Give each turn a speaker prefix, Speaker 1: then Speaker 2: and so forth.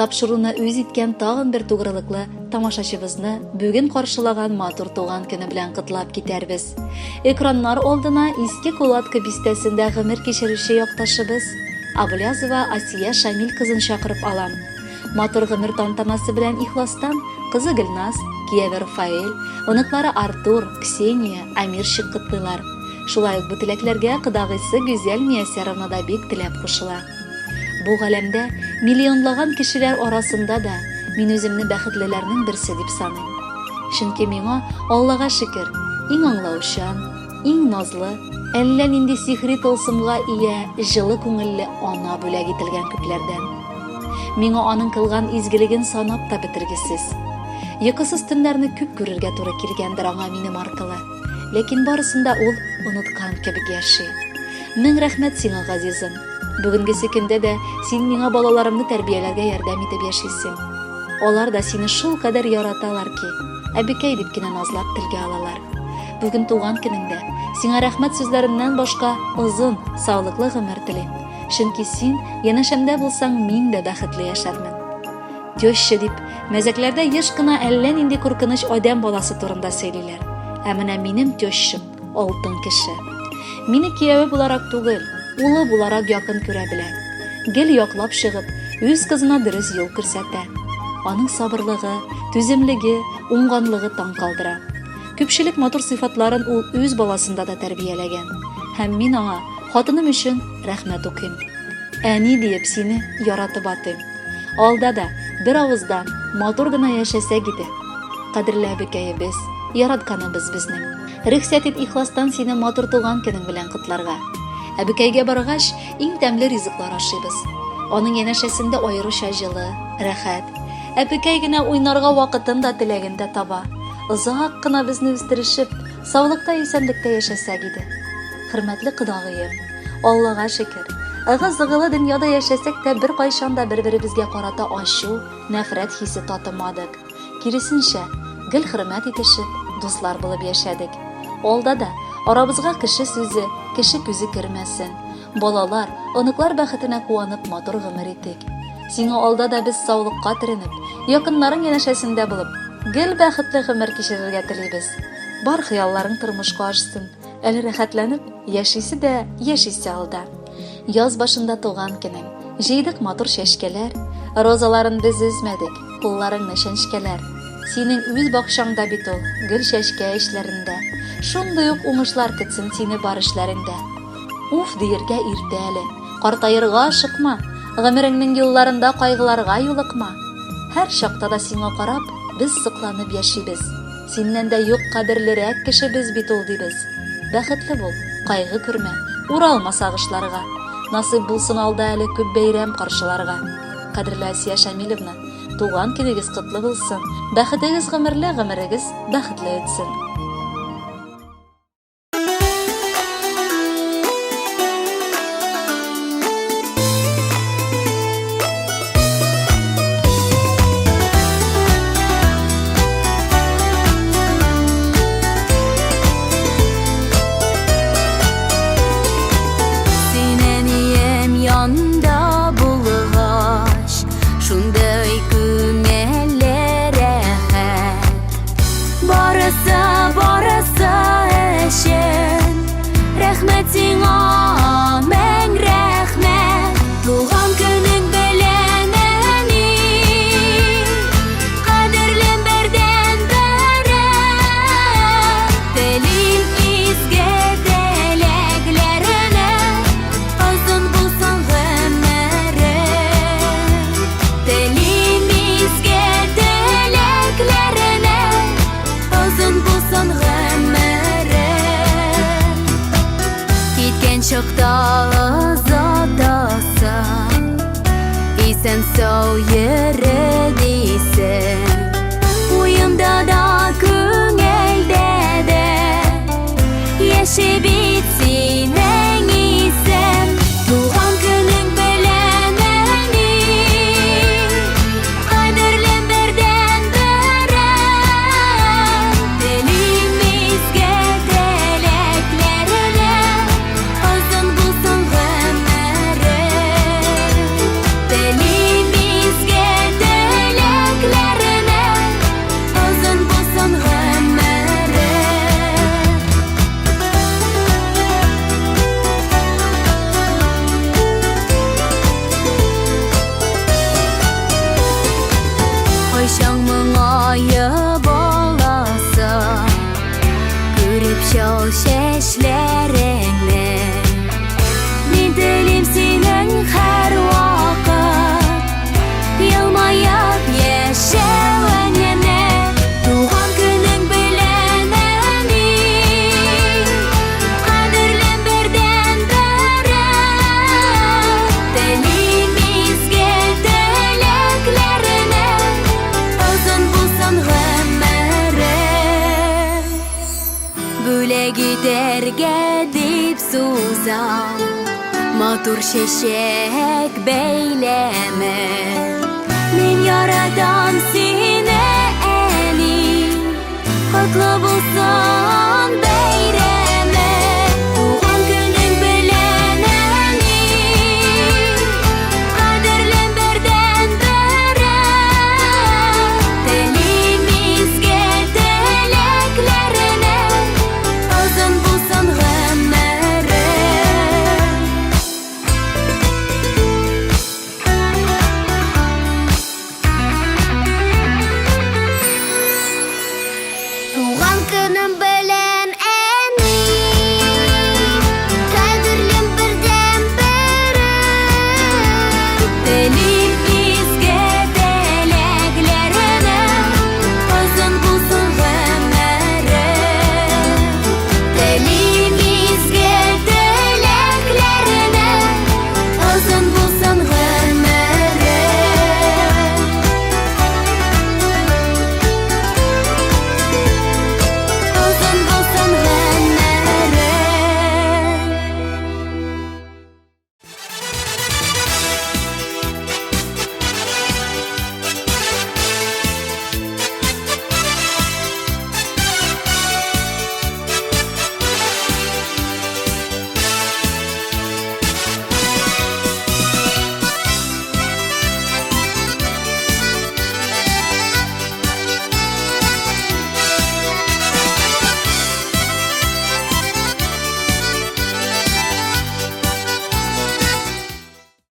Speaker 1: Тапшыруны үз иткән тагын бер тугрылыклы тамашачыбызны бүген каршылаган матур туган көне белән котлап китәрбез. Экраннар алдына иске кулатка бистәсендә гомер кичерүче якташыбыз Абулязова Асия Шамил кызын чакырып алам. Матур гомер тантанасы белән ихластан кызы Гөлназ, кияве Рафаэль, оныклары Артур, Ксения, Амир чыккытлар. Шулай ук бу теләкләргә кыдагыйсы Гүзәл Миясәровна да бик теләп кушыла. Бу галәмдә миллионлаган кешеләр арасында да мин үземне бәхетлеләрнең берсе дип саныйм. Чөнки миңа, Аллага шөкер, иң аңлаучан, иң назлы, әллә нинди сихри тылсымга ия, җылы күңелле ана бүләк ителгән күпләрдән. Миңа аның кылган изгелеген санап та бетергесез. Йокысыз төннәрне күп күрергә туры килгәндер аңа минем аркылы. Ләкин барысында ул оныткан кебек яши. Мең рәхмәт сиңа, газизым. Бүгенге көндә дә син миңа балаларымны тәрбияләргә ярдәм итеп яшисең. Алар да сине шул кадәр яраталар ки, әбекәй дип кенә назлап телгә алалар. Бүген туган көнеңдә сиңа рәхмәт сүзләреннән башка озын, саулыклы гомер телим. Чөнки син янәшәмдә булсаң, мин дә бәхетле яшәрмен. Теща дип, мәзәкләрдә еш кына әллә нинди куркыныч адәм баласы турында сөйлиләр. Ә менә минем тещам алтын кеше. Мине кияве буларак түгел, улы буларак якын күрә белә. Гел яклап чыгып, үз кызына дөрес юл күрсәтә. Аның сабырлыгы, түземлеге, уңганлыгы таң калдыра. Күпчелек матур сыйфатларын ул үз баласында да тәрбияләгән. Һәм мин аңа хатыным өчен рәхмәт укыйм. Әни диеп сине яратып атыйм. Алда да бер авыздан матур гына яшәсәк иде. Кадерле әбекәебез, яратканыбыз безнең. Рөхсәт ит ихластан сине матур туган көнең белән котларга. Әбекәйгә баргач, иң тәмле ризыклар ашыйбыз. Аның янәшәсендә аеруча җылы, рәхәт. Әбекәй генә уйнарга вакытын да теләген дә таба. Озак кына безне үстерешеп, саулыкта, исәнлектә яшәсәк иде. Хөрмәтле кыдагыем, Аллага шөкер. Ыгы-зыгылы дөньяда яшәсәк тә бер кайчан да бер-беребезгә карата ачу, нәфрәт хисе татымадык. Киресенчә, гел хөрмәт итешеп, дуслар булып яшәдек. Алда да арабызга кеше сүзе, кеше күзе кермәсен. Балалар, оныклар бәхетенә куанып матур гомер итик. Сиңа алда да без саулыкка төренеп, якыннарың янәшәсендә булып, гел бәхетле гомер кичерергә телибез. Бар хыялларың тормышка ашсын. Әле рәхәтләнеп, яшисе дә яшисе алда. Яз башында туган көнең, җыйдык матур чәчкәләр, розаларын без үзмәдек, кулларыңны чәнчкәләр. Синең үз бакчаңда бит ул, гөл чәчкә эшләрендә. Шундый ук уңышлар көтсен сине бар эшләреңдә. Уф диергә иртә әле, картаерга ашыкма, гомереңнең юлларында кайгыларга юлыкма. Һәр чакта да сиңа карап, без сокланып яшибез. Синнән дә юк кадерлерәк кеше без бит ул дибез. Бәхетле бул, кайгы күрмә, уралма сагышларга. Насыйп булсын алда әле күп бәйрәм каршыларга. Кадерле Асия Шамиловна, туган көнегез котлы булсын. Бәхетегез гомерле, гомерегез бәхетле үтсен.
Speaker 2: Isen sağ yere değilsen, uyumda da küngelde de yaşı bitsin en iyisen. Doğan günün beleneni kaderlen berden beren. Dilimizge dileklerine uzun bulsun ömrü. Dilimizge güzel Матур шешек бәйләме Мен ярадам сине әни Котлы булсын бәйрәме Туган көнең белән әни Кадерлем бердән бере Телимизгә теләкләренә Озын булсын гомере Туган көнем белән әни Кадерлем бердән бере